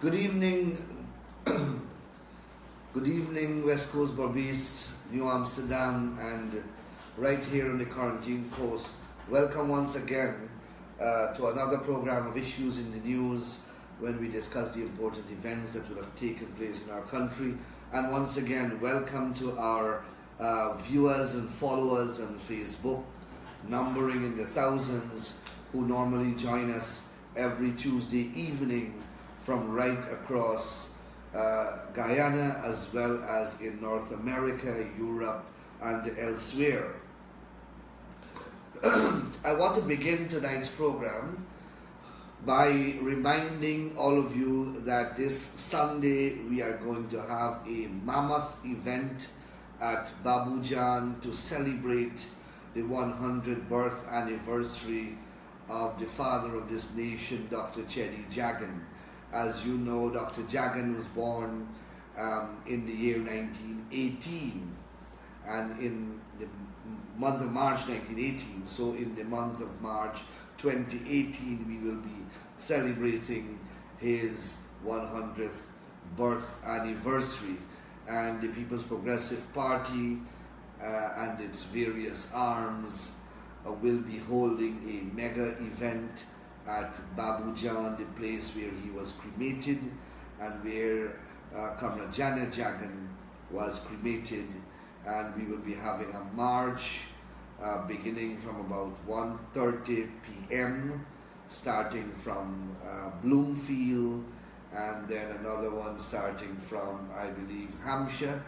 Good evening, good evening, West Coast Berbice, New Amsterdam, and right here on the Quarantine Coast. Welcome once again to another program of Issues in the News when we discuss the important events that will have taken place in our country. And once again, welcome to our viewers and followers on Facebook, numbering in the thousands, who normally join us every Tuesday evening from right across Guyana, as well as in North America, Europe, and elsewhere. I want to begin tonight's program by reminding all of you that this Sunday we are going to have a mammoth event at Babujan to celebrate the 100th birth anniversary of the father of this nation, Dr. Cheddi Jagan. As you know, Dr. Jagan was born in the year 1918, and in the month of March 1918, so in the month of March 2018, we will be celebrating his 100th birth anniversary. And the People's Progressive Party and its various arms will be holding a mega event at Babujan, the place where he was cremated and where Comrade Janet Jagan was cremated. And we will be having a march beginning from about 1:30 p.m. starting from Bloomfield, and then another one starting from, I believe, Hampshire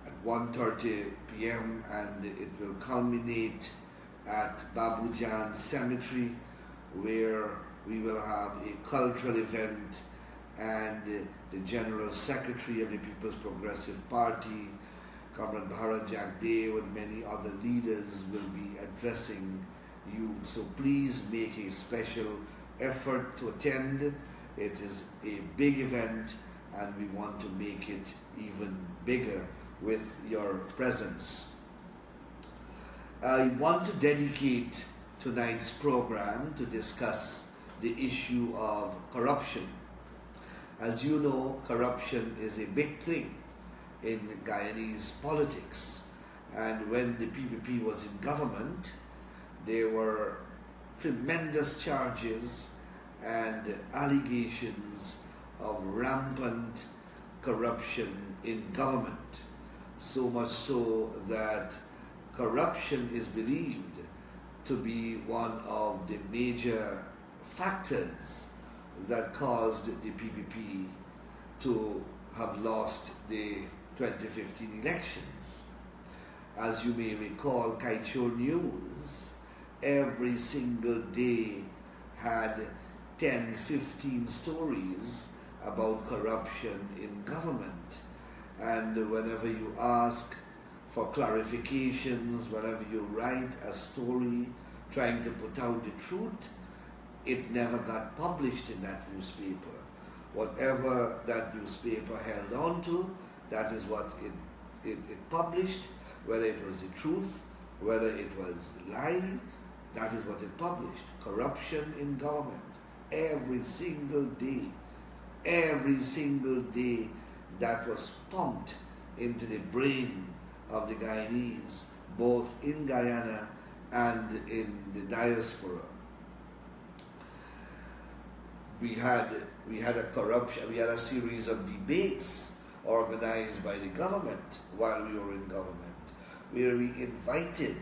at 1:30 p.m. and it will culminate at Babujan Cemetery, where we will have a cultural event, and the General Secretary of the People's Progressive Party, Comrade Bharat Jagdev, and many other leaders will be addressing you. So please make a special effort to attend. It is a big event and we want to make it even bigger with your presence. I want to dedicate tonight's program to discuss the issue of corruption. As you know, corruption is a big thing in Guyanese politics, and when the PPP was in government, there were tremendous charges and allegations of rampant corruption in government, so much so that corruption is believed to be one of the major factors that caused the PPP to have lost the 2015 elections. As you may recall, Kaichur News every single day had 10, 15 stories about corruption in government. And whenever you ask for clarifications, whenever you write a story trying to put out the truth, it never got published in that newspaper. Whatever that newspaper held on to, that is what it published, whether it was the truth, whether it was lie, that is what it published. Corruption in government, every single day, that was pumped into the brain of the Guyanese, both in Guyana and in the diaspora. We had a series of debates organized by the government while we were in government, where we invited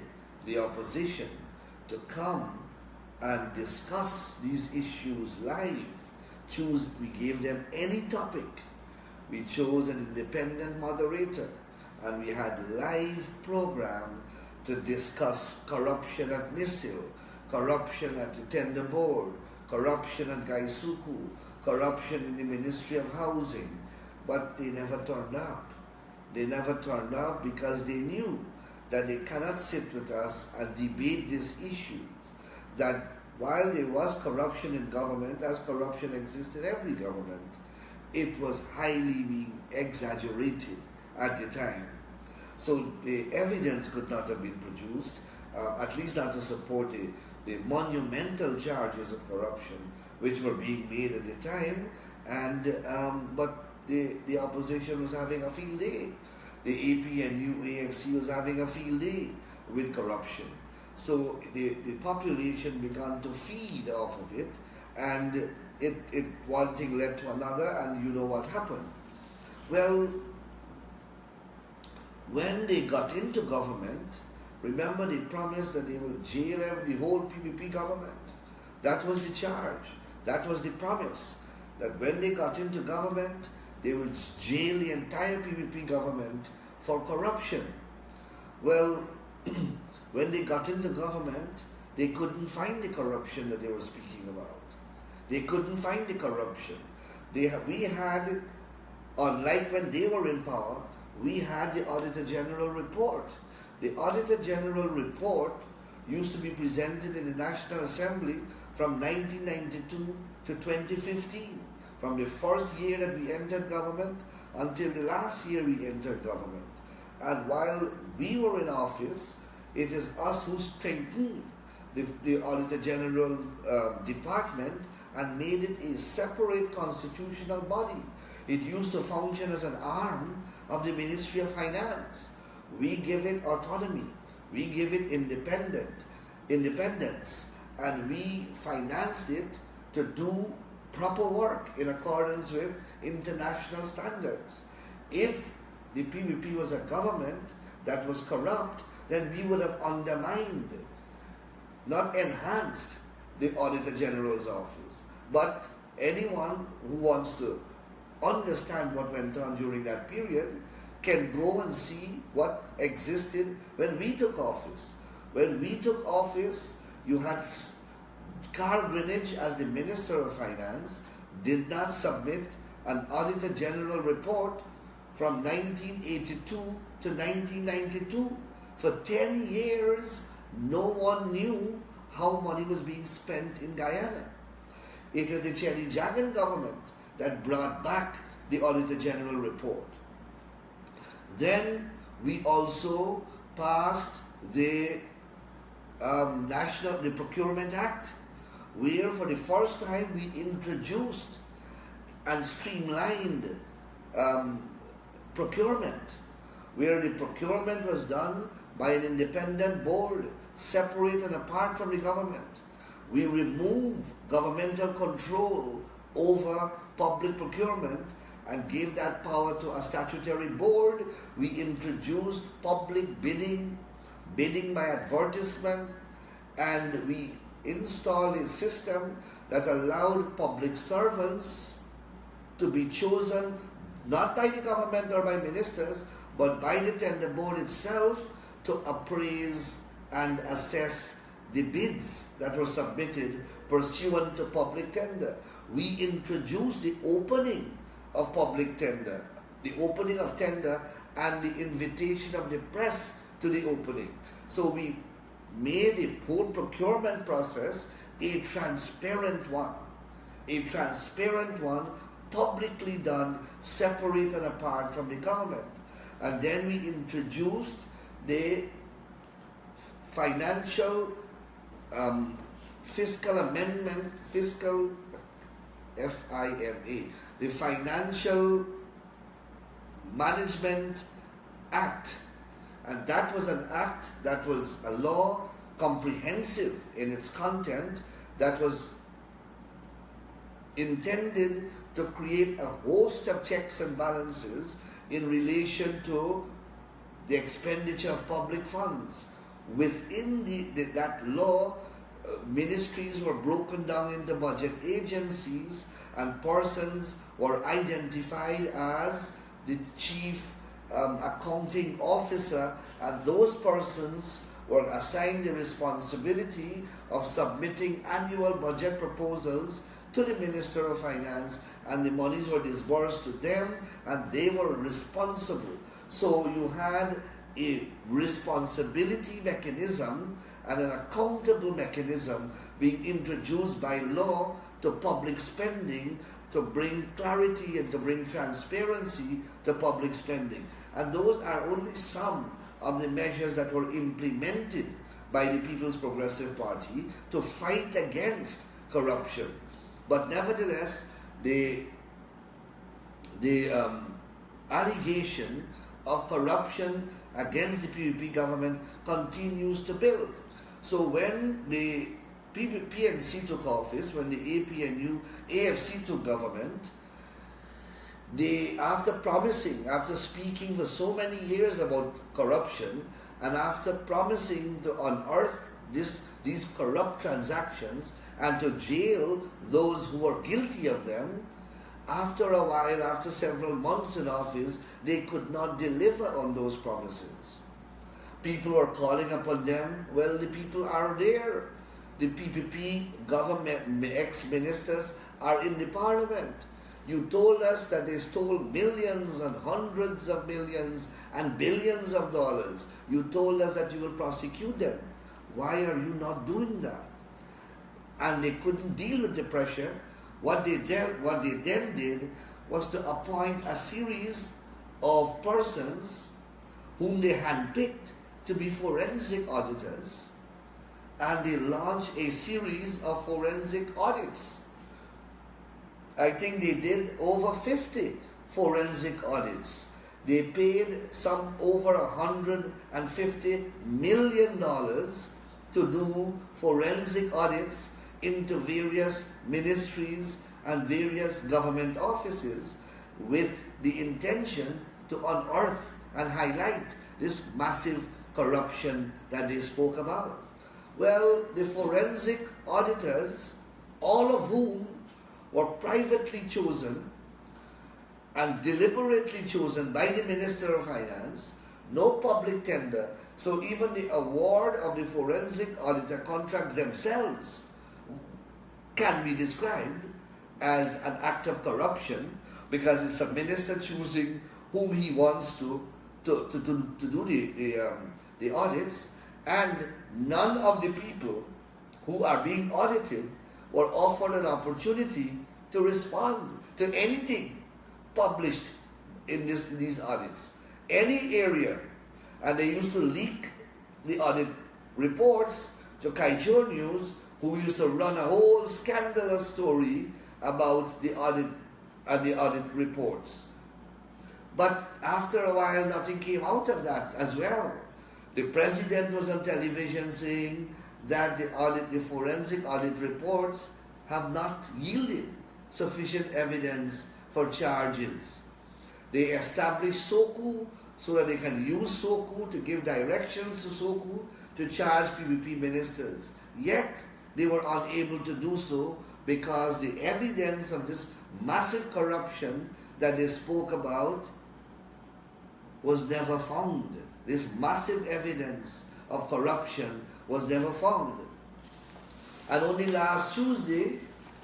the opposition to come and discuss these issues live. We gave them any topic. We chose an independent moderator, and we had live program to discuss corruption at NISIL, corruption at the Tender Board, corruption at Gaisuku, corruption in the Ministry of Housing, but they never turned up. They never turned up because they knew that they cannot sit with us and debate these issues. That while there was corruption in government, as corruption exists in every government, it was highly being exaggerated at the time. So the evidence could not have been produced, at least not to support the monumental charges of corruption which were being made at the time, and but the opposition was having a field day. The APNU AFC was having a field day with corruption. So the population began to feed off of it, and it one thing led to another, and you know what happened. Well, when they got into government, remember they promised that they will jail the whole PPP government. That was the charge. That was the promise. That when they got into government, they will jail the entire PPP government for corruption. Well, when they got into government, they couldn't find the corruption that they were speaking about. They couldn't find the corruption. We had, unlike when they were in power, we had the Auditor General report. The Auditor General report used to be presented in the National Assembly from 1992 to 2015, from the first year that we entered government until the last year we entered government. And while we were in office, it is us who strengthened the Auditor General department and made it a separate constitutional body. It used to function as an arm of the Ministry of Finance. We give it autonomy, we give it independence, and we financed it to do proper work in accordance with international standards. If the PPP was a government that was corrupt, then we would have undermined, not enhanced, the Auditor General's office. But anyone who wants to understand what went on during that period can go and see what existed when we took office. When we took office, you had Carl Greenidge as the Minister of Finance did not submit an Auditor General report from 1982 to 1992. For 10 years, no one knew how money was being spent in Guyana. It is the Chelly Jagan government that brought back the Auditor General report. Then we also passed the the Procurement Act, where for the first time we introduced and streamlined procurement, where the procurement was done by an independent board, separate and apart from the government. We removed governmental control over public procurement and gave that power to a statutory board. We introduced public bidding by advertisement, and we installed a system that allowed public servants to be chosen not by the government or by ministers, but by the tender board itself to appraise and assess the bids that were submitted pursuant to public tender. We introduced the opening of public tender, the opening of tender and the invitation of the press to the opening. So we made the whole procurement process a transparent one, publicly done, separate and apart from the government. And then we introduced the financial fiscal amendment, fiscal FIMA, the Financial Management Act. And that was an act, that was a law, comprehensive in its content, that was intended to create a host of checks and balances in relation to the expenditure of public funds. Within that law, ministries were broken down into budget agencies, and persons were identified as the chief accounting officer, and those persons were assigned the responsibility of submitting annual budget proposals to the Minister of Finance, and the monies were disbursed to them, and they were responsible. So you had a responsibility mechanism and an accountable mechanism being introduced by law to public spending, to bring clarity and to bring transparency to public spending. And those are only some of the measures that were implemented by the People's Progressive Party to fight against corruption. But nevertheless, the the allegation of corruption against the PPP government continues to build. So when the PNC took office, when the APNU, AFC took government, they, after speaking for so many years about corruption, and after promising to unearth these corrupt transactions and to jail those who were guilty of them, after a while, after several months in office, they could not deliver on those promises. People were calling upon them. Well, the people are there. The PPP government ex-ministers are in the parliament. You told us that they stole millions and hundreds of millions and billions of dollars. You told us that you will prosecute them. Why are you not doing that? And they couldn't deal with the pressure. What they then did was to appoint a series of persons whom they handpicked to be forensic auditors, and they launched a series of forensic audits. I think they did over 50 forensic audits. They paid some over $150 million to do forensic audits into various ministries and various government offices with the intention to unearth and highlight this massive corruption that they spoke about. Well, the forensic auditors, all of whom were privately chosen and deliberately chosen by the Minister of Finance, no public tender, so even the award of the forensic auditor contracts themselves can be described as an act of corruption, because it's a minister choosing whom he wants to do the audits, and none of the people who are being audited were offered an opportunity to respond to anything published in these audits. Any area, and they used to leak the audit reports to Kaijur News, who used to run a whole scandalous story about the audit and the audit reports. But after a while, nothing came out of that as well. The president was on television saying that the forensic audit reports have not yielded sufficient evidence for charges. They established SOCU so that they can use SOCU to give directions to SOCU to charge PPP ministers. Yet, they were unable to do so because the evidence of this massive corruption that they spoke about was never found. This massive evidence of corruption was never found. And only last Tuesday,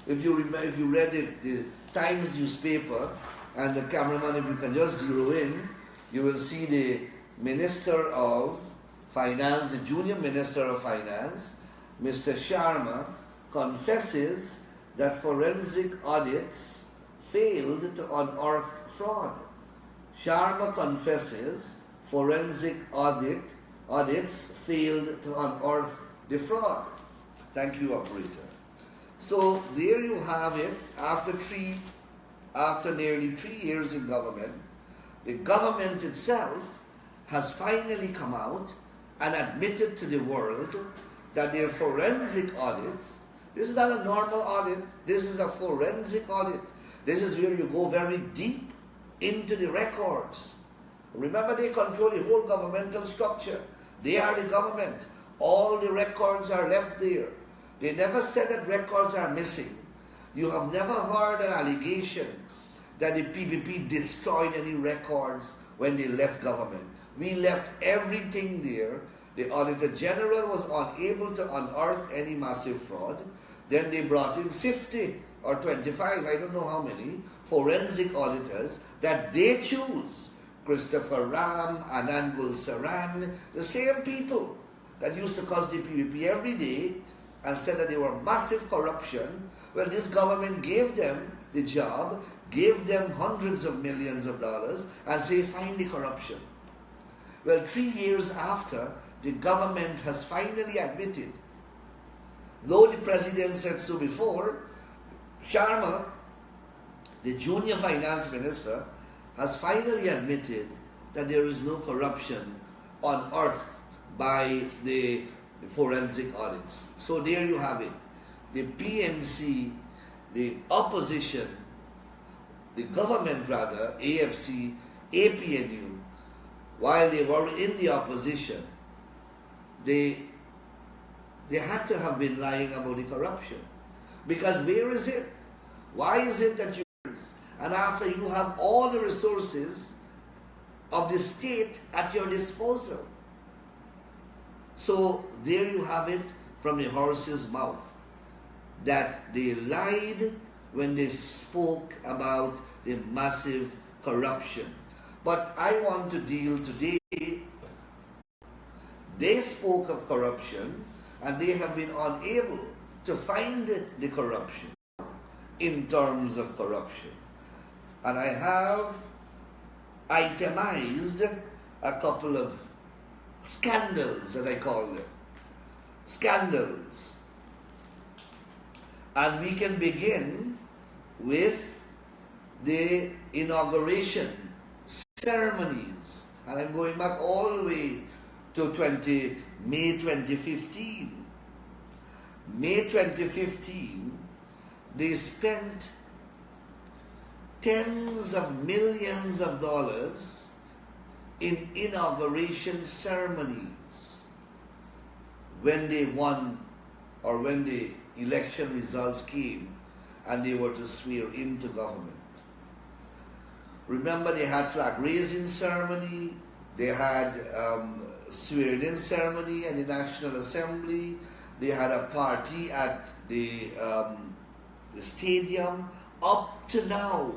if you read the Times newspaper, and the cameraman, if you can just zero in, you will see the Minister of Finance, the Junior Minister of Finance, Mr. Sharma, confesses that forensic audits failed to unearth fraud. Sharma confesses forensic audits failed to unearth the fraud. Thank you, operator. So there you have it. After nearly 3 years in government, the government itself has finally come out and admitted to the world that their forensic audits, this is not a normal audit, this is a forensic audit. This is where you go very deep into the records. Remember, they control the whole governmental structure. They are the government. All the records are left there. They never said that records are missing. You have never heard an allegation that the PPP destroyed any records when they left government. We left everything there. The Auditor General was unable to unearth any massive fraud. Then they brought in 50 or 25, I don't know how many, forensic auditors that they choose. Christopher Ram, Anand Gulsaran, the same people that used to cause the PPP every day and said that they were massive corruption. Well, this government gave them the job, gave them hundreds of millions of dollars, and say, finally corruption. Well, 3 years after, the government has finally admitted, though the president said so before, Sharma the junior finance minister has finally admitted that there is no corruption unearthed by the forensic audits. So there you have it. The PNC, the opposition, the government rather, AFC, APNU, while they were in the opposition, they had to have been lying about the corruption. Because where is it? Why is it that you... And after you have all the resources of the state at your disposal. So there you have it from the horse's mouth, that they lied when they spoke about the massive corruption. But I want to deal today, they spoke of corruption and they have been unable to find the corruption in terms of corruption. And I have itemized a couple of scandals, that I call them. Scandals. And we can begin with the inauguration ceremonies. And I'm going back all the way to May 2015. May 2015, they spent tens of millions of dollars in inauguration ceremonies when they won, or when the election results came and they were to swear into government. Remember, they had flag raising ceremony, they had swearing in ceremony at the National Assembly, they had a party at the stadium. Up to now,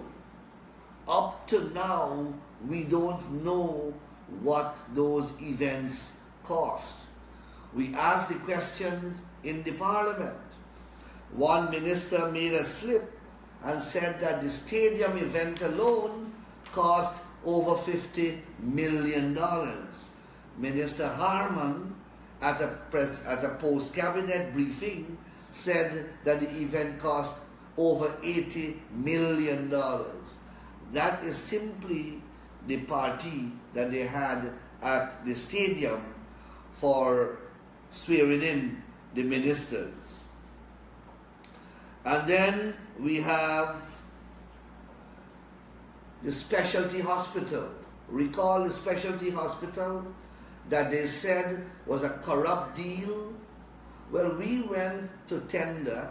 we don't know what those events cost. We asked the questions in the parliament. One minister made a slip and said that the stadium event alone cost over $50 million. Minister Harman, at a post-cabinet briefing, said that the event cost over $80 million. That is simply the party that they had at the stadium for swearing in the ministers. And then we have the specialty hospital. Recall the specialty hospital that they said was a corrupt deal? Well, we went to tender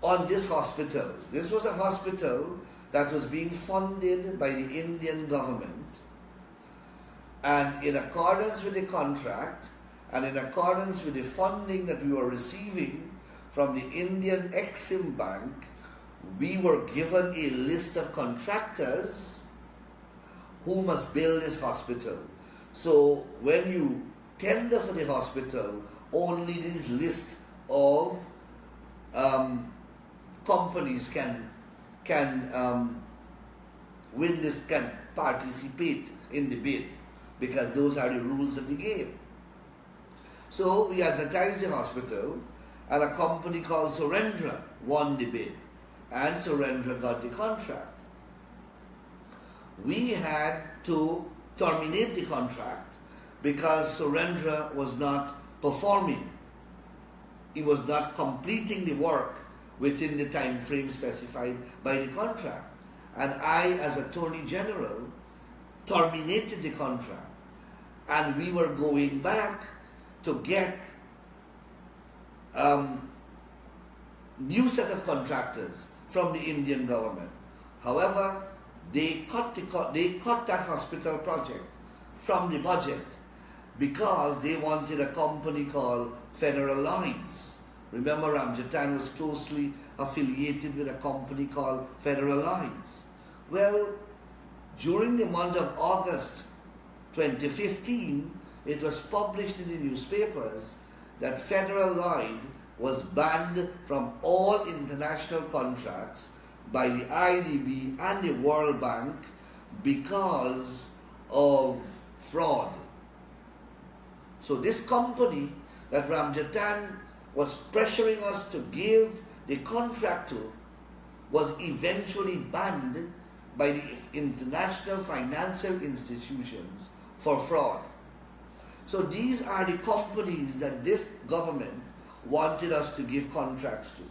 on this hospital. This was a hospital that was being funded by the Indian government, and in accordance with the contract and in accordance with the funding that we were receiving from the Indian Exim Bank, we were given a list of contractors who must build this hospital. So when you tender for the hospital, only this list of companies can win this, can participate in the bid, because those are the rules of the game. So we advertised the hospital, and a company called Surendra won the bid, and Surendra got the contract. We had to terminate the contract because Surendra was not performing. He was not completing the work within the time frame specified by the contract. And I, as Attorney General, terminated the contract. And we were going back to get new set of contractors from the Indian government. However, they cut that hospital project from the budget because they wanted a company called Federal Lines. Remember, Ramjatan was closely affiliated with a company called Federal Lines. Well, during the month of August 2015, it was published in the newspapers that Federal Line was banned from all international contracts by the IDB and the World Bank because of fraud. So this company that Ramjatan was pressuring us to give the contract to was eventually banned by the international financial institutions for fraud. So these are the companies that this government wanted us to give contracts to.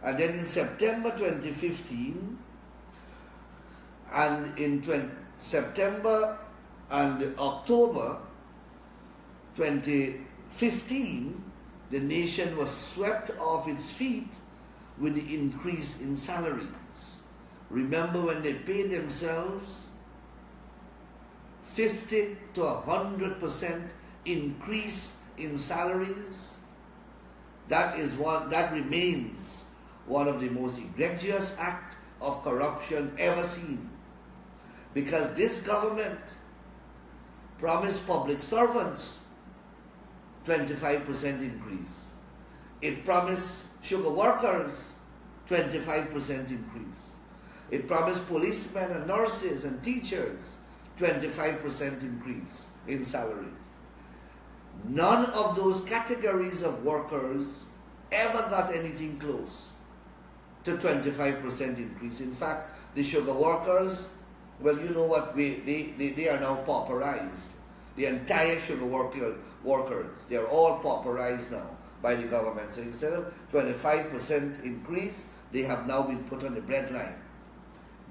And then in September 2015, and in September and October 2015, the nation was swept off its feet with the increase in salaries. Remember when they paid themselves 50 to 100% increase in salaries? That remains one of the most egregious acts of corruption ever seen. Because this government promised public servants 25% increase. It promised sugar workers 25% increase. It promised policemen and nurses and teachers 25% increase in salaries. None of those categories of workers ever got anything close to 25% increase. In fact, the sugar workers, well, you know what, they are now pauperized. The entire sugar workers, they are all pauperized now by the government. So instead of 25% increase, they have now been put on the breadline.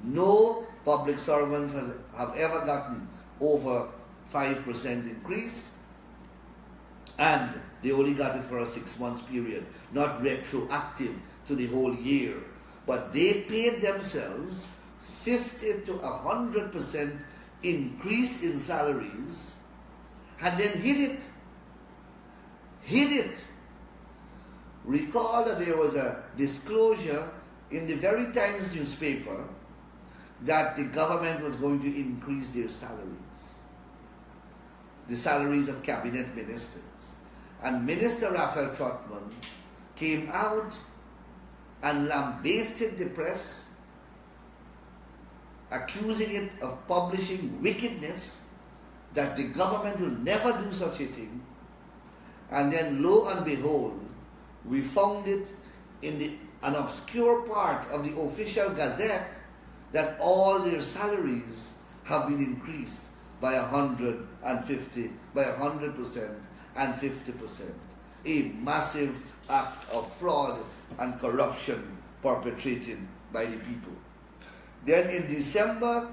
No public servants have ever gotten over 5% increase, and they only got it for a 6 months period, not retroactive to the whole year. But they paid themselves 50 to 100% increase in salaries and then hid it. Recall that there was a disclosure in the very Times newspaper that the government was going to increase their salaries, the salaries of cabinet ministers. And Minister Raphael Trotman came out and lambasted the press, accusing it of publishing wickedness, that the government will never do such a thing. And then lo and behold, we found it in an obscure part of the official gazette that all their salaries have been increased by 100% and 50%. A massive act of fraud and corruption perpetrated by the people. Then in December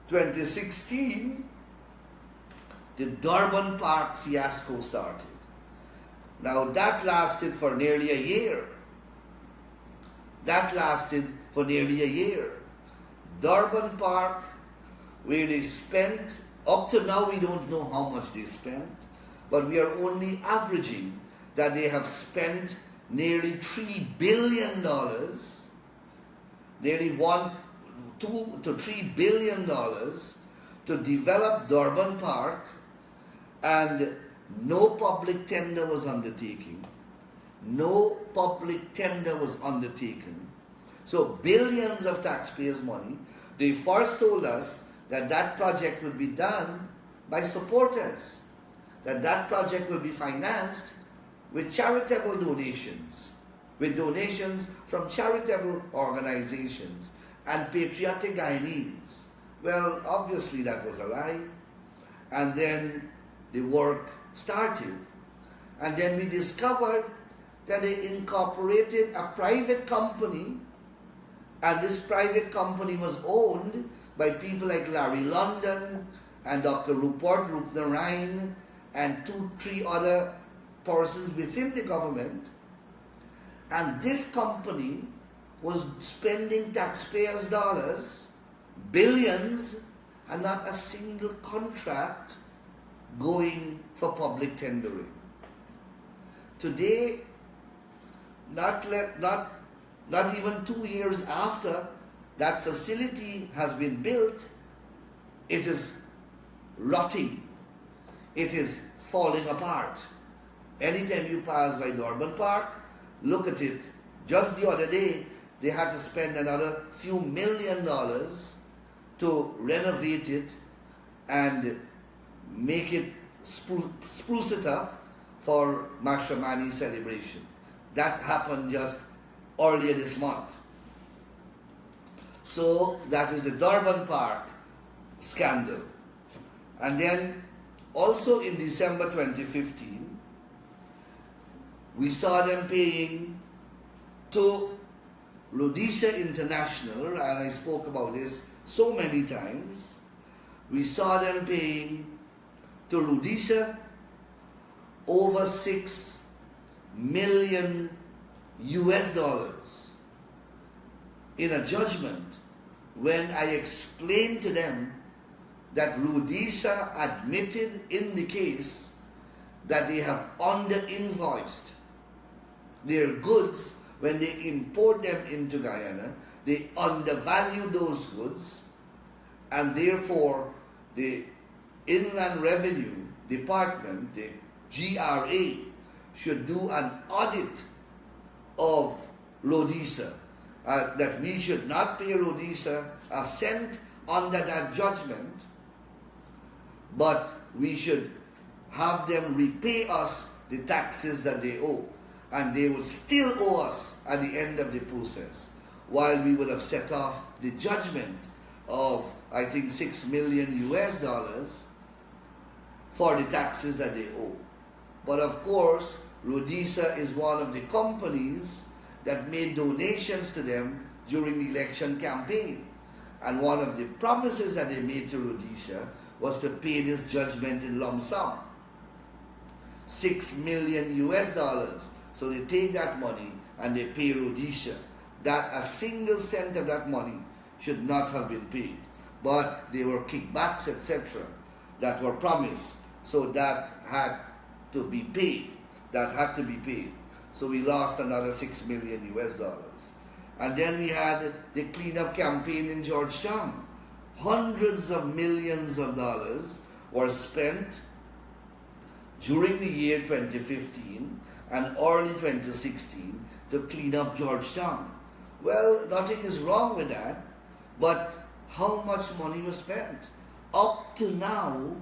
2016, the Durban Park fiasco started. Now that lasted for nearly a year. Durban Park, where they spent, up to now we don't know how much they spent, but we are only averaging that they have spent nearly $3 billion, nearly $2 to $3 billion to develop Durban Park, and no public tender was undertaken. So billions of taxpayers' money. They first told us that that project would be done by supporters, that project will be financed with charitable donations, with donations from charitable organizations and patriotic Guyanese. Well, obviously that was a lie. And then the work started. And then we discovered that they incorporated a private company, and this private company was owned by people like Larry London and Dr. Rupert Roopnaraine and 2-3 other persons within the government. And this company was spending taxpayers' dollars, billions, and not a single contract going for public tendering. Today, not even 2 years after that facility has been built, it is rotting. It is falling apart. Anytime you pass by Durban Park, look at it. Just the other day, they had to spend another few $1 million to renovate it and make it, spruce it up for Mashramani celebration. That happened just earlier this month. So that is the Durban Park scandal. And then also in December 2015, we saw them paying to Rhodesia International, and I spoke about this so many times. We saw them paying to Rhodesia over $6 million in a judgment when I explained to them that Rhodesia admitted in the case that they have under-invoiced their goods when they import them into Guyana. They undervalue those goods, and therefore the Inland Revenue Department, the GRA, should do an audit of Rhodesia, that we should not pay Rhodesia a cent under that judgment, but we should have them repay us the taxes that they owe, and they would still owe us at the end of the process, while we would have set off the judgment of, I think, $6 million for the taxes that they owe. But of course, Rhodesia is one of the companies that made donations to them during the election campaign. And one of the promises that they made to Rhodesia was to pay this judgment in lump sum, $6 million. So they take that money and they pay Rhodesia. That a single cent of that money should not have been paid. But there were kickbacks, etc., that were promised. So that had to be paid. That had to be paid. So we lost another $6 million. And then we had the cleanup campaign in Georgetown. Hundreds of millions of dollars were spent during the year 2015 and early 2016 to clean up Georgetown. Well, nothing is wrong with that, but how much money was spent? Up to now,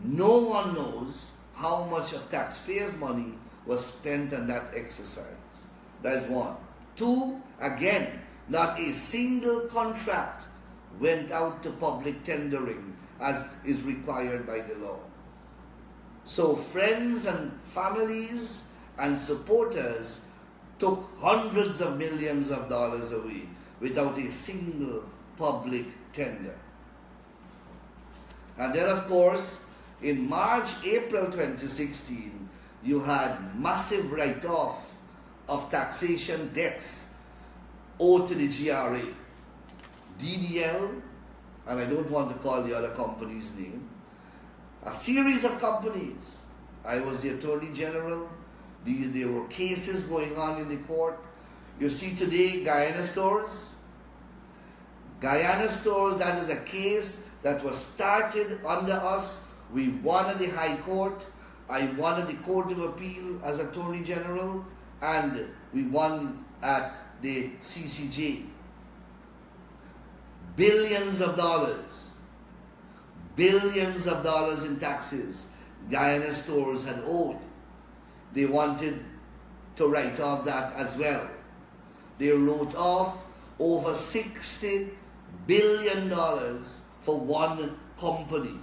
no one knows how much of taxpayers' money was spent on that exercise. That is one. Two, again, not a single contract went out to public tendering as is required by the law. So friends and families and supporters took hundreds of millions of dollars away without a single public tender. And then, of course, in March, April 2016, you had massive write-off of taxation debts owed to the GRA. DDL, and I don't want to call the other company's name, a series of companies. I was the Attorney General. There were cases going on in the court. You see today, Guyana Stores. Guyana Stores, that is a case that was started under us. We won at the High Court. I won at the Court of Appeal as Attorney General, and we won at the CCJ. Billions of dollars in taxes Guyana Stores had owed. They wanted to write off that as well. They wrote off over $60 billion for one company.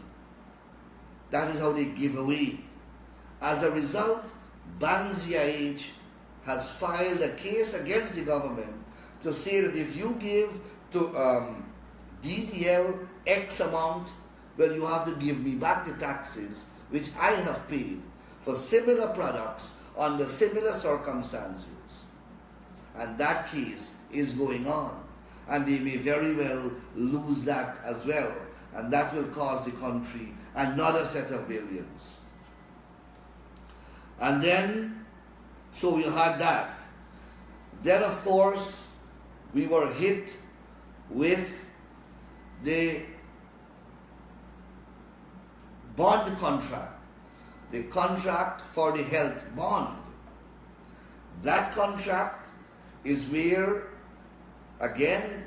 That is how they give away. As a result, BANZ-CIH has filed a case against the government to say that if you give to DDL X amount, well, you have to give me back the taxes which I have paid for similar products under similar circumstances. And that case is going on. And they may very well lose that as well. And that will cost the country another set of billions. And then, so we had that. Then, of course, we were hit with the bond contract, the contract for the health bond. That contract is where, again,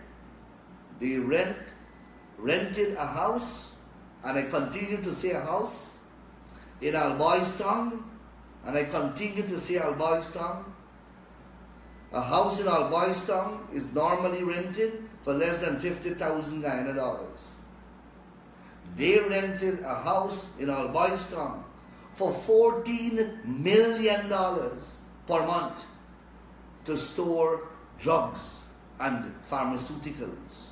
they rented a house, and I continue to say a house, in Alboystown, and I continue to say Alboystown, A house in Alboystown is normally rented for less than 50,000 Guyana dollars. They rented a house in Alboystown for $14 million per month to store drugs and pharmaceuticals.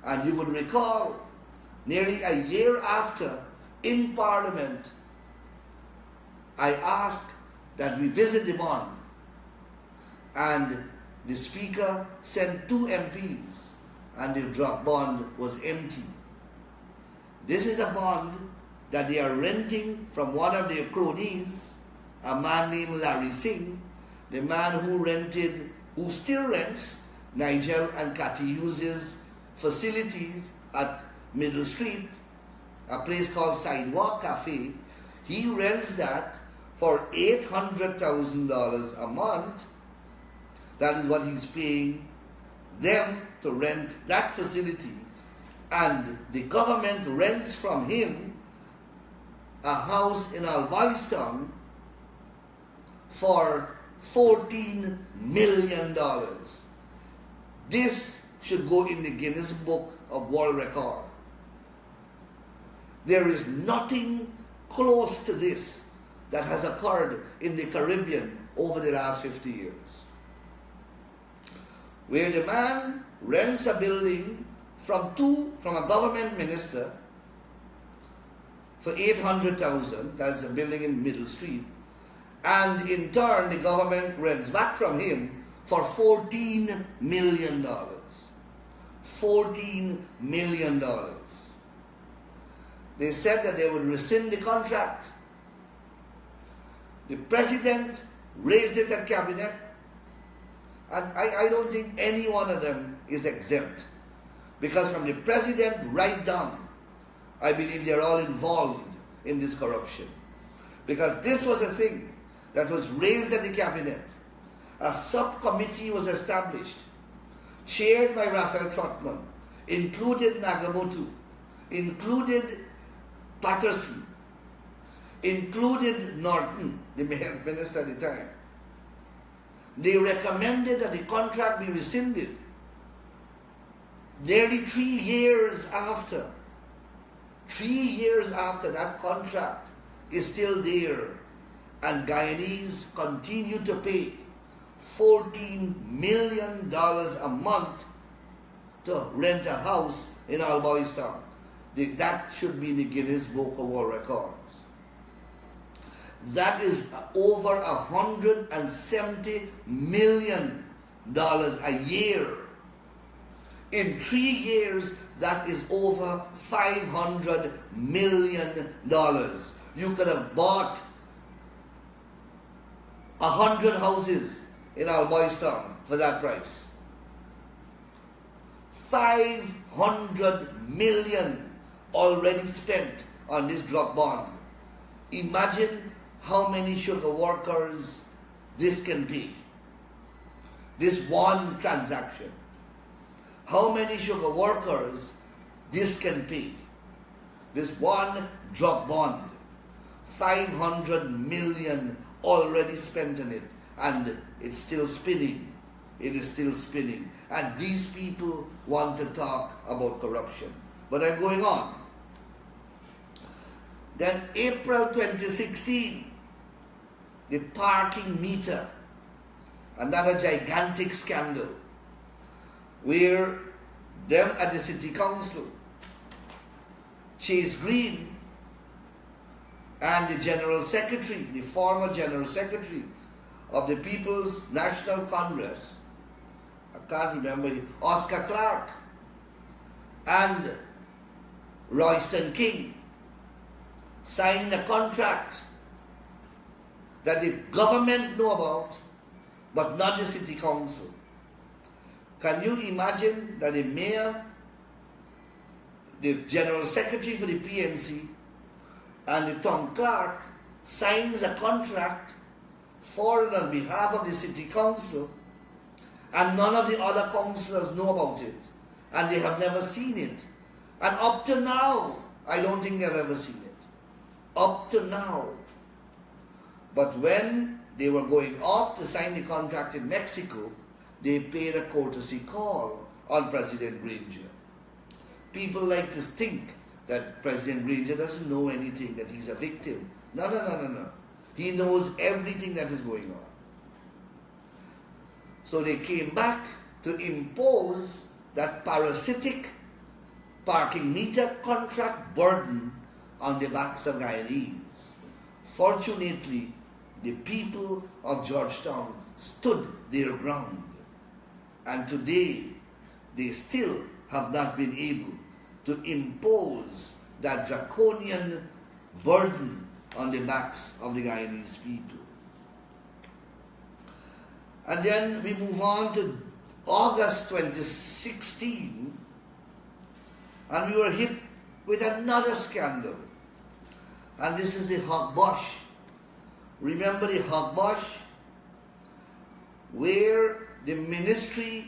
And you would recall, nearly a year after, in Parliament, I asked that we visit the bond, and the Speaker sent 2 MPs, and the drug bond was empty. This is a bond that they are renting from one of their cronies, a man named Larry Singh, the man who still rents Nigel and Cathy Hughes' facilities at Middle Street, a place called Sidewalk Cafe. He rents that for $800,000 a month. That is what he's paying them to rent that facility. And the government rents from him a house in Alboystown for $14 million. This should go in the Guinness Book of World Record. There is nothing close to this that has occurred in the Caribbean over the last 50 years. Where the man rents a building from a government minister for $800,000, that's a building in Middle Street, and in turn the government rents back from him for $14 million. $14 million. They said that they would rescind the contract. The president raised it at cabinet, and I don't think any one of them is exempt, because from the president right down, I believe they're all involved in this corruption. Because this was a thing that was raised at the cabinet. A subcommittee was established, chaired by Raphael Trotman, included Nagamotu, included Patterson, included Norton, the minister at the time. They recommended that the contract be rescinded. Nearly 3 years after, 3 years after, that contract is still there, and Guyanese continue to pay $14 million a month to rent a house in Alboystown. That should be in the Guinness Book of World Records. That is over $170 million a year. In 3 years, that is over $500 million. You could have bought 100 houses in Alboystown for that price. 500 million already spent on this drug bond. Imagine how many sugar workers this can pay. This one transaction. How many sugar workers this can pay. This one drug bond. 500 million already spent on it, and it's still spinning. It is still spinning. And these people want to talk about corruption. But I'm going on. Then April 2016, the parking meter, another gigantic scandal, where them at the City Council, Chase Green, and the General Secretary, the former General Secretary of the People's National Congress, I can't remember, Oscar Clark, and Royston King, signed a contract that the government know about, but not the City Council. Can you imagine that the mayor, the General Secretary for the PNC, and the Tom Clark signs a contract for and on behalf of the City Council, and none of the other councillors know about it, and they have never seen it. And up to now, I don't think they've ever seen it. Up to now. But when they were going off to sign the contract in Mexico, they paid a courtesy call on President Granger. People like to think that President Granger doesn't know anything, that he's a victim. No. He knows everything that is going on. So they came back to impose that parasitic parking meter contract burden on the backs of Guyanese. Fortunately, the people of Georgetown stood their ground, and today they still have not been able to impose that draconian burden on the backs of the Guyanese people. And then we move on to August 2016, and we were hit with another scandal. And this is the Hogbosh. Remember the Hogbosh? Where the Minister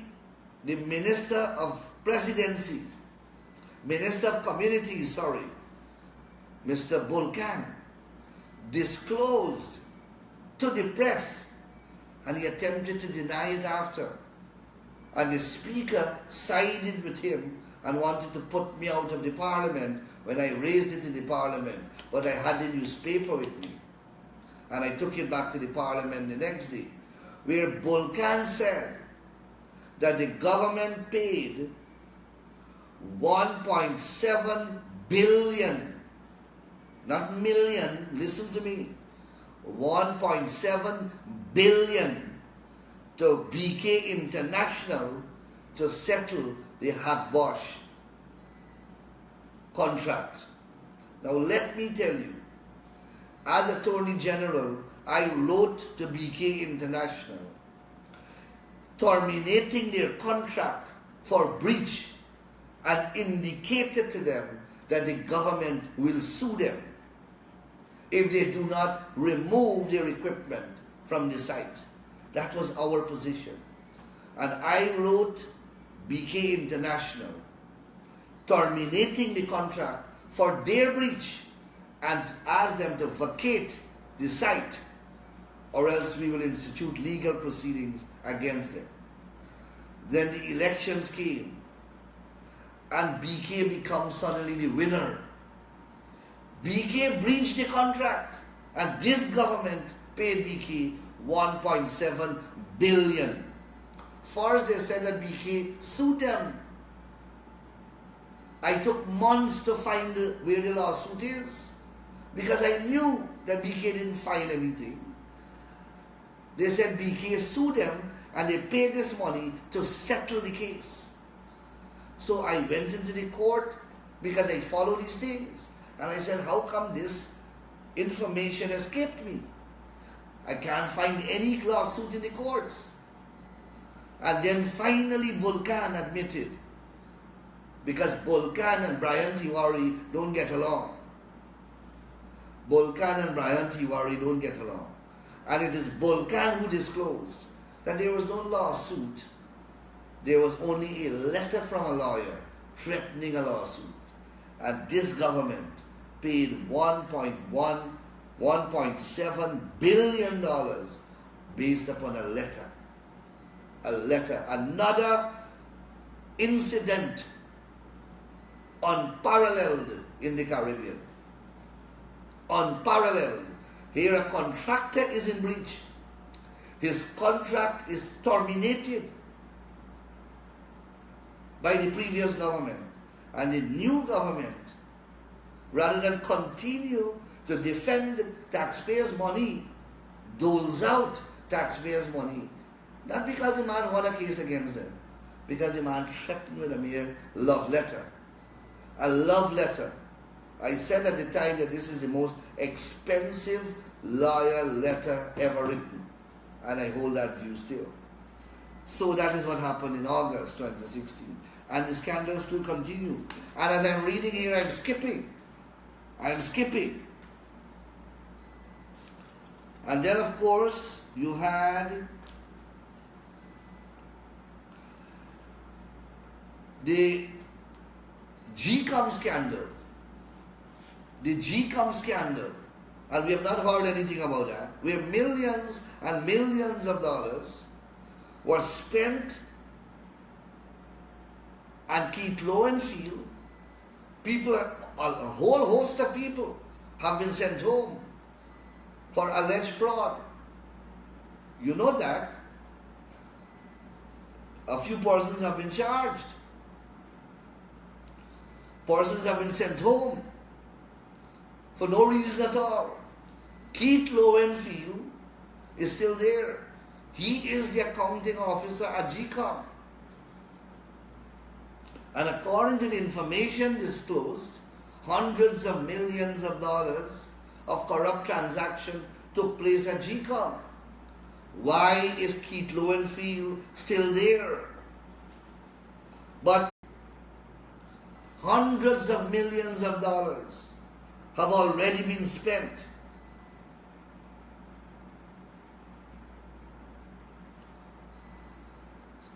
of Presidency, Minister of Communities, Mr. Bolkan, disclosed to the press, and he attempted to deny it after. And the Speaker sided with him and wanted to put me out of the Parliament when I raised it in the Parliament. But I had the newspaper with me, and I took it back to the Parliament the next day, where Bolkan said that the government paid 1.7 billion, not million, listen to me, 1.7 billion to BK International to settle the Hogbosh contract. Now let me tell you, as Attorney General, I wrote to BK International terminating their contract for breach and indicated to them that the government will sue them if they do not remove their equipment from the site. That was our position. And I wrote BK International terminating the contract for their breach and asked them to vacate the site, or else we will institute legal proceedings against them. Then the elections came, and BK becomes suddenly the winner. BK breached the contract, and this government paid BK 1.7 billion. First they said that BK sued them. I took months to find where the lawsuit is, because I knew that BK didn't file anything. They said BK sued them and they paid this money to settle the case. So I went into the court because I follow these things, and I said, how come this information escaped me? I can't find any lawsuit in the courts. And then finally Bolkan admitted, because Bolkan and Brian Tiwari don't get along. Bolkan and Brian Tiwari don't get along. And it is Bolkan who disclosed that there was no lawsuit. There was only a letter from a lawyer threatening a lawsuit. And this government paid $1.7 billion based upon a letter. Another incident unparalleled in the Caribbean. Unparalleled. Here a contractor is in breach. His contract is terminated by the previous government. And the new government, rather than continue to defend taxpayers' money, doles out taxpayers' money. Not because the man won a case against them, because the man threatened with a mere love letter. A love letter. I said at the time that this is the most expensive lawyer letter ever written, and I hold that view still. So that is what happened in August 2016, and the scandals still continue. And as I'm reading here, I'm skipping. And then of course you had the GCOM scandal. The GCOM scandal, And we have not heard anything about that, where millions and millions of dollars were spent, and Keith Lowenfield, people, a whole host of people have been sent home for alleged fraud. You know that. A few persons have been charged. Persons have been sent home for no reason at all. Keith Lowenfield is still there. He is the accounting officer at GCOM. And according to the information disclosed, hundreds of millions of dollars of corrupt transaction took place at GCOM. Why is Keith Lowenfield still there? But hundreds of millions of dollars have already been spent.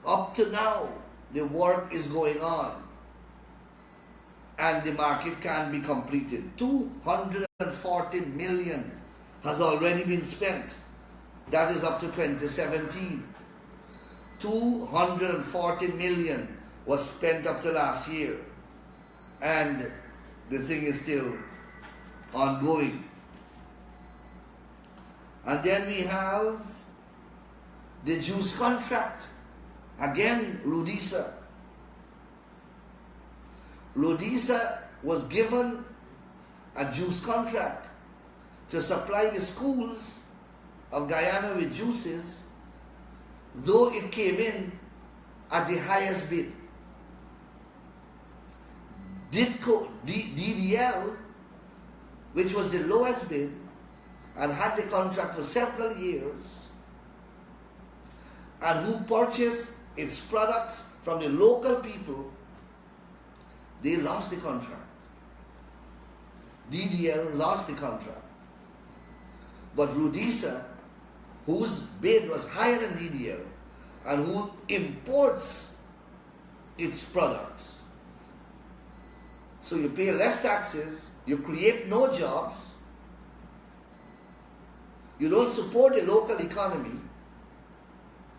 Up to now, the work is going on and the market can be completed. 240 million has already been spent. That is up to 2017. 240 million was spent up to last year. And the thing is still ongoing. And then we have the juice contract. Again, Rudisa. Rudisa was given a juice contract to supply the schools of Guyana with juices, though it came in at the highest bid. DDL, which was the lowest bid and had the contract for several years, and who purchased its products from the local people, they lost the contract. DDL lost the contract. But Rudisa, whose bid was higher than DDL and who imports its products, so you pay less taxes, you create no jobs, you don't support the local economy,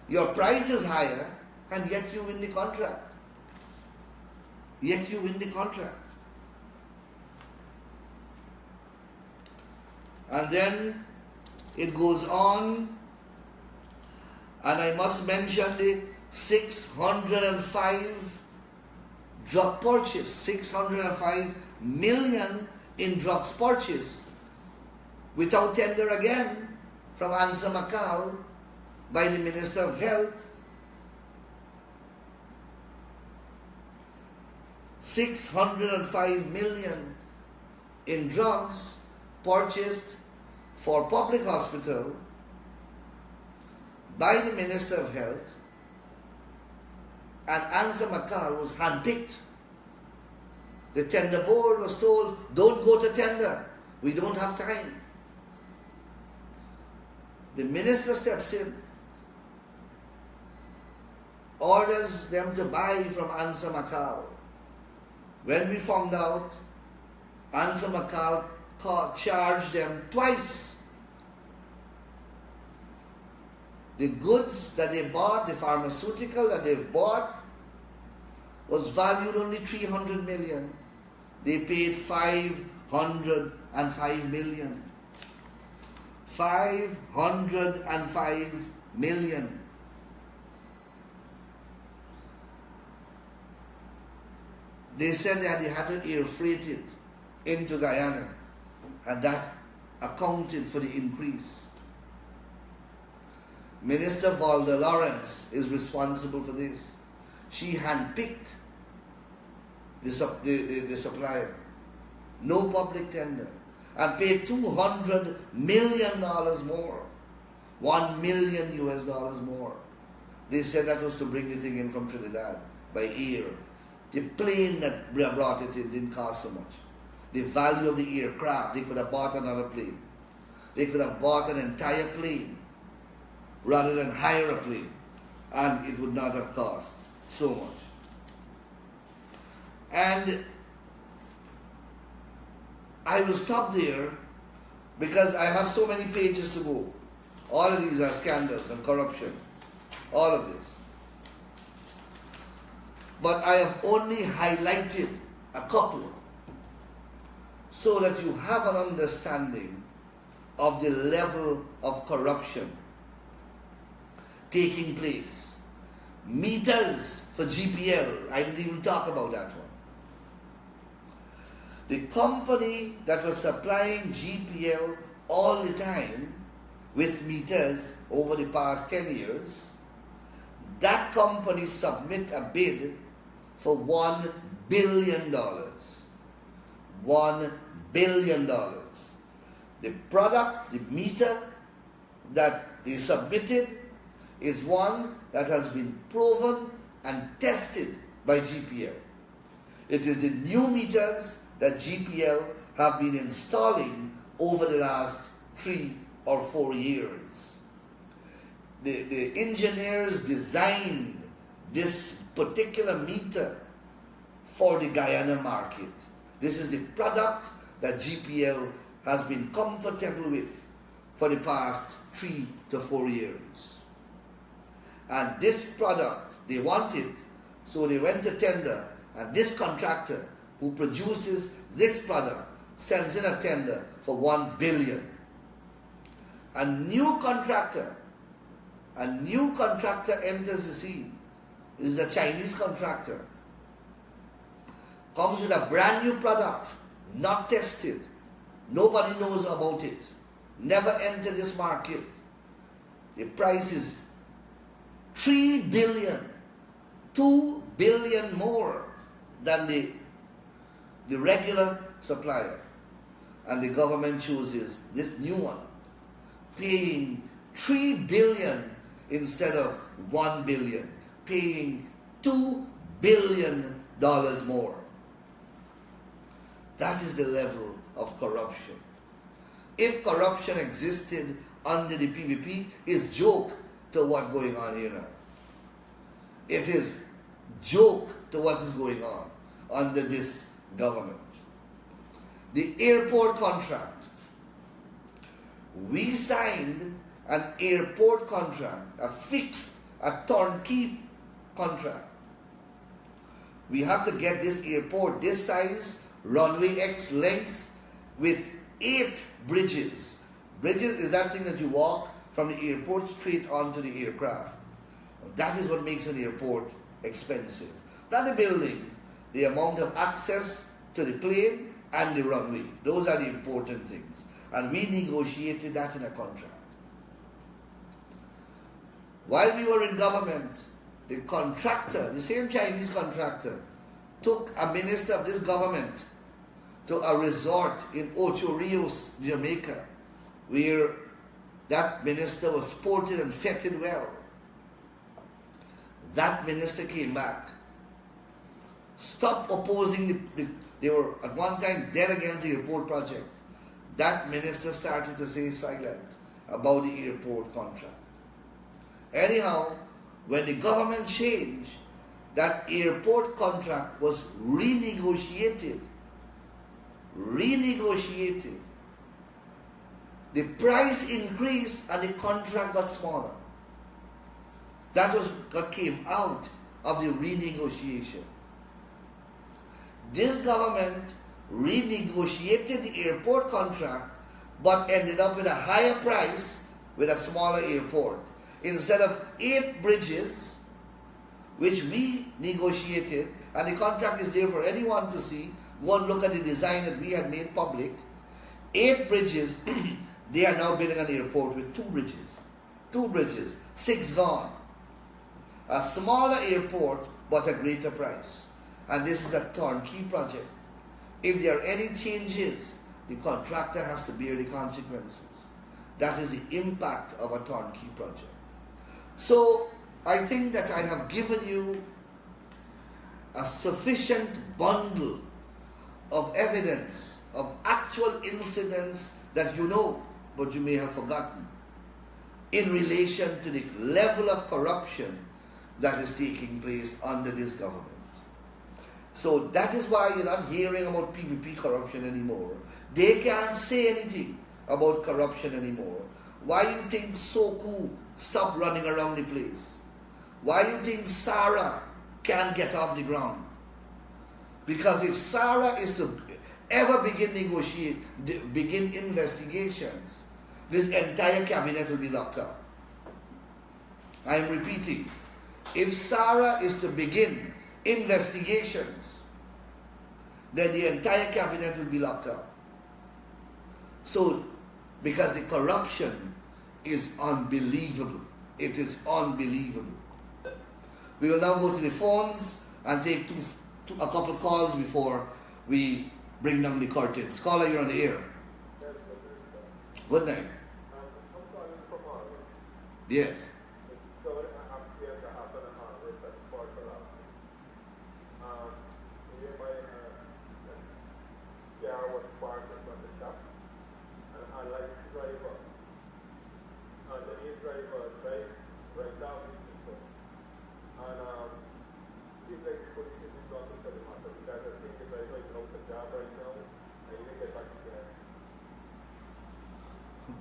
your price is higher, and yet you win the contract. Yet you win the contract. And then it goes on, and I must mention the 605 drug purchase, 605 million in drugs purchase without tender again from Ansa Makal by the Minister of Health. 605 million in drugs purchased for public hospital by the Minister of Health, and Ansa Makal was handpicked. The tender board was told, don't go to tender, we don't have time. The minister steps in, orders them to buy from Ansa Makal. When we found out, Ansa Makal charged them twice. The goods that they bought, the pharmaceutical that they've bought, was valued only 300 million. They paid 505 million. 505 million. They said that they had to air freight it into Guyana, and that accounted for the increase. Minister Valda Lawrence is responsible for this. She handpicked the supplier, no public tender, and paid $200 million more, $1 million US more. They said that was to bring the thing in from Trinidad by air. The plane that brought it in didn't cost so much. The value of the aircraft, they could have bought another plane. They could have bought an entire plane rather than hire a plane, and it would not have cost so much. And I will stop there because I have so many pages to go. All of these are scandals and corruption. All of this. But I have only highlighted a couple so that you have an understanding of the level of corruption taking place. Meters for GPL, I didn't even talk about that one. The company that was supplying GPL all the time with meters over the past 10 years, that company submit a bid for $1 billion. $1 billion. The product, the meter that they submitted is one that has been proven and tested by GPL. It is the new meters that GPL have been installing over the last 3 or 4 years. The engineers designed this particular meter for the Guyana market. This is the product that GPL has been comfortable with for the past 3 to 4 years. And this product, they wanted, so they went to tender, and this contractor who produces this product sends in a tender for $1 billion. A new contractor enters the scene. This is a Chinese contractor. Comes with a brand new product, not tested. Nobody knows about it. Never entered this market. The price is $3 billion, $2 billion more than the regular supplier. And the government chooses this new one, paying $3 billion instead of $1 billion, paying $2 billion more. That is the level of corruption. If corruption existed under the PPP, it's joke to what's going on here now. It is joke to what is going on under this government. The airport contract. We signed an airport contract, a turnkey contract. We have to get this airport this size, runway X length, with 8 bridges. Bridges is that thing that you walk from the airport straight onto the aircraft. That is what makes an airport expensive. Not the buildings, the amount of access to the plane and the runway. Those are the important things. And we negotiated that in a contract. While we were in government, the contractor, the same Chinese contractor, took a minister of this government to a resort in Ocho Rios, Jamaica, where that minister was sported and feted well. That minister came back, stopped opposing they were at one time dead against the airport project. That minister started to stay silent about the airport contract. Anyhow, when the government changed, that airport contract was renegotiated. The price increased and the contract got smaller. That was what came out of the renegotiation. This government renegotiated the airport contract but ended up with a higher price with a smaller airport. Instead of 8 bridges, which we negotiated, and the contract is there for anyone to see, go and look at the design that we had made public, 8 bridges, they are now building an airport with 2 bridges. 2 bridges, 6 gone. A smaller airport, but a greater price. And this is a turnkey project. If there are any changes, the contractor has to bear the consequences. That is the impact of a turnkey project. So, I think that I have given you a sufficient bundle of evidence, of actual incidents that you know, but you may have forgotten, in relation to the level of corruption that is taking place under this government. So that is why you're not hearing about PPP corruption anymore. They can't say anything about corruption anymore. Why you think Soku stopped running around the place? Why you think Sarah can't get off the ground? Because if Sarah is to ever begin investigations, this entire cabinet will be locked up. I am repeating. If Sarah is to begin investigations, then the entire cabinet will be locked up. So, because the corruption is unbelievable. It is unbelievable. We will now go to the phones and take a couple calls before we bring down the curtains. Caller, you're on the air. Good night. Yes.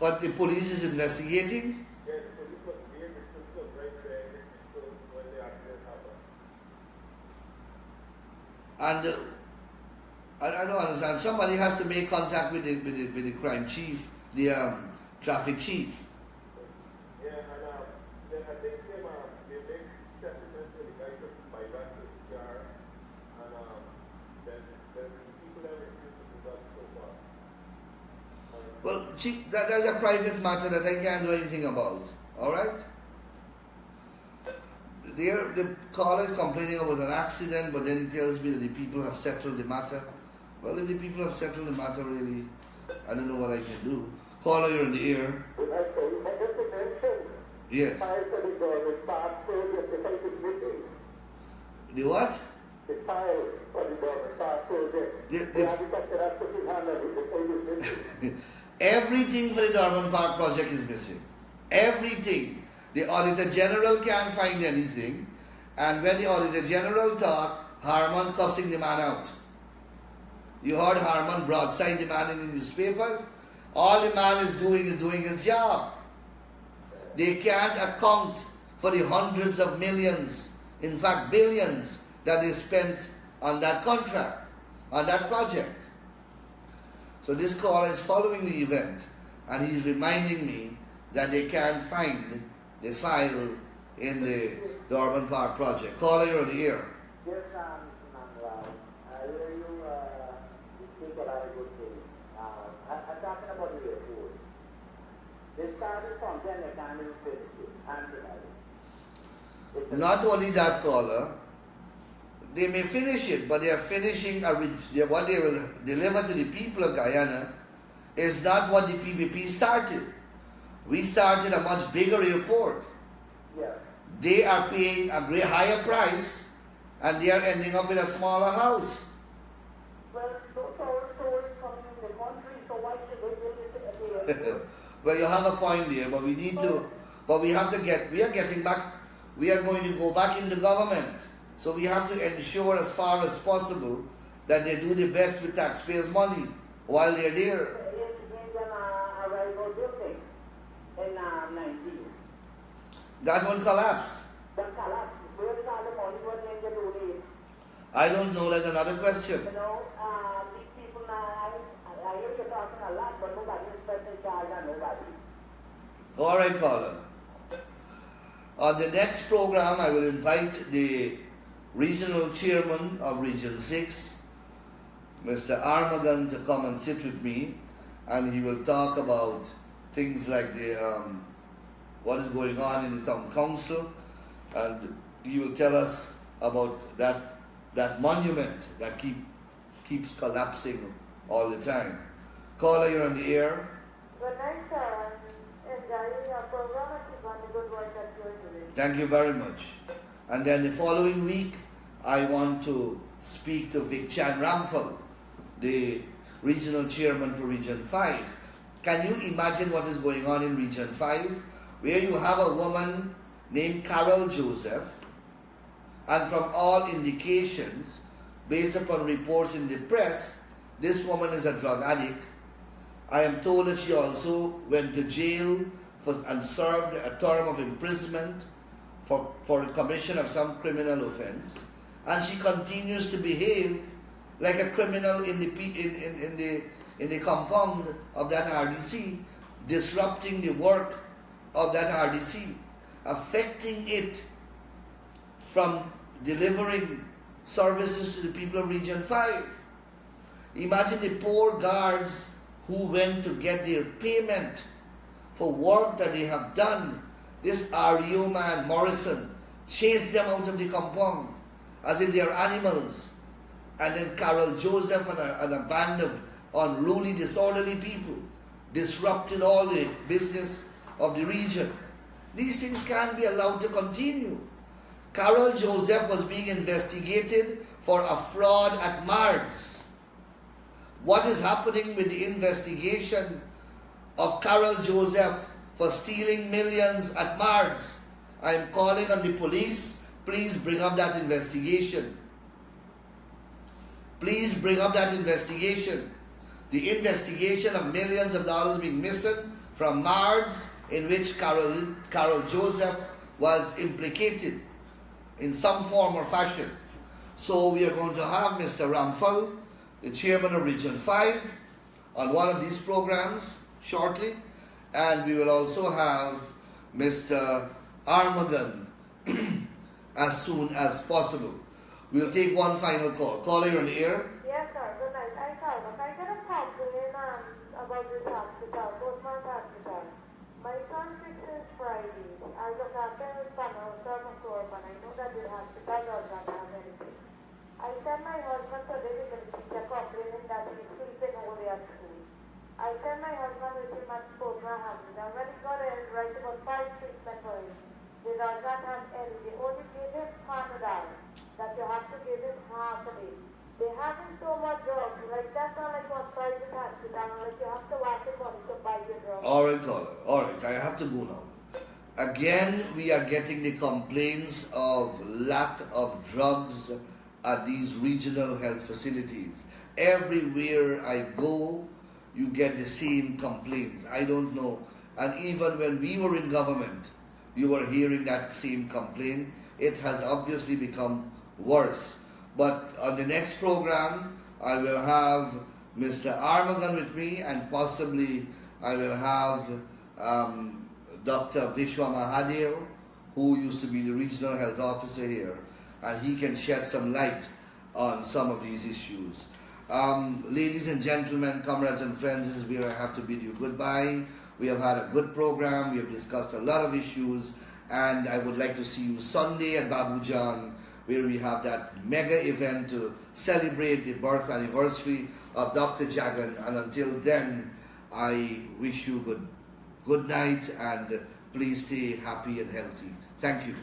But the police is investigating? Yes, the police was there, the police was right there, when the accident happened. And I don't understand. Somebody has to make contact with the crime chief, the traffic chief. Yeah, and then I think they make settlements with the guy to bypass the car, and then the people that refuse to do that so far. Well, that's a private matter that I can't do anything about. Alright? The caller is complaining about an accident, but then he tells me that the people have settled the matter. Well, if the people have settled the matter, really, I don't know what I can do. Caller, you're in the air. Yes. The what? The file for the government project. Everything for the Dorman Park project is missing. Everything. The Auditor General can't find anything. And when the Auditor General talked, Harman cussing the man out. You heard Harman broadside the man in the newspapers? All the man is doing his job. They can't account for the hundreds of millions, in fact billions, that they spent on that contract, on that project. So this caller is following the event and he's reminding me that they can't find the file in the Dorman Park project. Caller, you're on the air. Yes, Manuel. I hear you speak a lot of good things. I'm talking about the airport. They started something they can't even finish it. Not only that, caller, they may finish it, but they are finishing what they will deliver to the people of Guyana is not what the PPP started. We started a much bigger airport. Yeah. They are paying a great higher price and they are ending up with a smaller house. Well, those are stories coming in the country, so why should they build it at the airport? Well, you have a point there, but we are going to go back in the government. So we have to ensure as far as possible that they do the best with taxpayers' money while they're there. That won't collapse. I don't know, that's another question. You know, these people now, I hear you talking a lot, but nobody is spending charge on nobody. All right, caller. On the next program, I will invite the regional chairman of Region 6, Mr. Armagan, to come and sit with me, and he will talk about things like what is going on in the town council, and he will tell us about that monument that keeps collapsing all the time. Caller, you're on the air. Good night, sir. Enjoying your program and keep on the good work that you're doing. Thank you very much. And then the following week, I want to speak to Vic Chan Ramphal, the regional chairman for Region 5. Can you imagine what is going on in Region 5? Where you have a woman named Carol Joseph, and from all indications, based upon reports in the press, this woman is a drug addict, I am told that she also went to jail and served a term of imprisonment for the commission of some criminal offense, and she continues to behave like a criminal in the compound of that RDC, disrupting the work of that RDC, affecting it from delivering services to the people of Region 5. Imagine the poor guards who went to get their payment for work that they have done. This REO man, Morrison, chased them out of the compound as if they are animals. And then Carol Joseph and a band of unruly, disorderly people disrupted all the business of the region. These things can't be allowed to continue. Carol Joseph was being investigated for a fraud at MARDS. What is happening with the investigation of Carol Joseph for stealing millions at MARDS? I am calling on the police. Please bring up that investigation. Please bring up that investigation. The investigation of millions of dollars being missing from MARDS, in which Carol Joseph was implicated in some form or fashion. So we are going to have Mr. Ramphal, the chairman of Region 5, on one of these programs shortly, and we will also have Mr. Armagan as soon as possible. We'll take one final call. Caller, you're on the air. Yes, sir. Good night. I got a complaint about this hospital, Boatman's Hospital. My son fixes Friday. I look after his panel, son of Corp, and I know that the hospital does not have anything. I sent my husband today because he's complaining that he's sleeping over there at school. I sent my husband with him at Boatman Hospital. When he got in, right about 5 treatment for him. They does not have any. They only give him Panadol, that you have to give him half a day. They having so much drugs, like that's not like one private hospital, like you have to watch the money to buy the drugs. Alright, caller. Alright, I have to go now. Again, we are getting the complaints of lack of drugs at these regional health facilities. Everywhere I go, you get the same complaints. I don't know. And even when we were in government, you were hearing that same complaint. It has obviously become worse. But on the next program, I will have Mr. Armagan with me, and possibly I will have Dr. Vishwa Mahadev, who used to be the regional health officer here, and he can shed some light on some of these issues. Ladies and gentlemen, comrades and friends, this is where I have to bid you goodbye. We have had a good program. We have discussed a lot of issues, and I would like to see you Sunday at Babu John, where we have that mega event to celebrate the birth anniversary of Dr. Jagan. And until then, I wish you good night, and please stay happy and healthy. Thank you.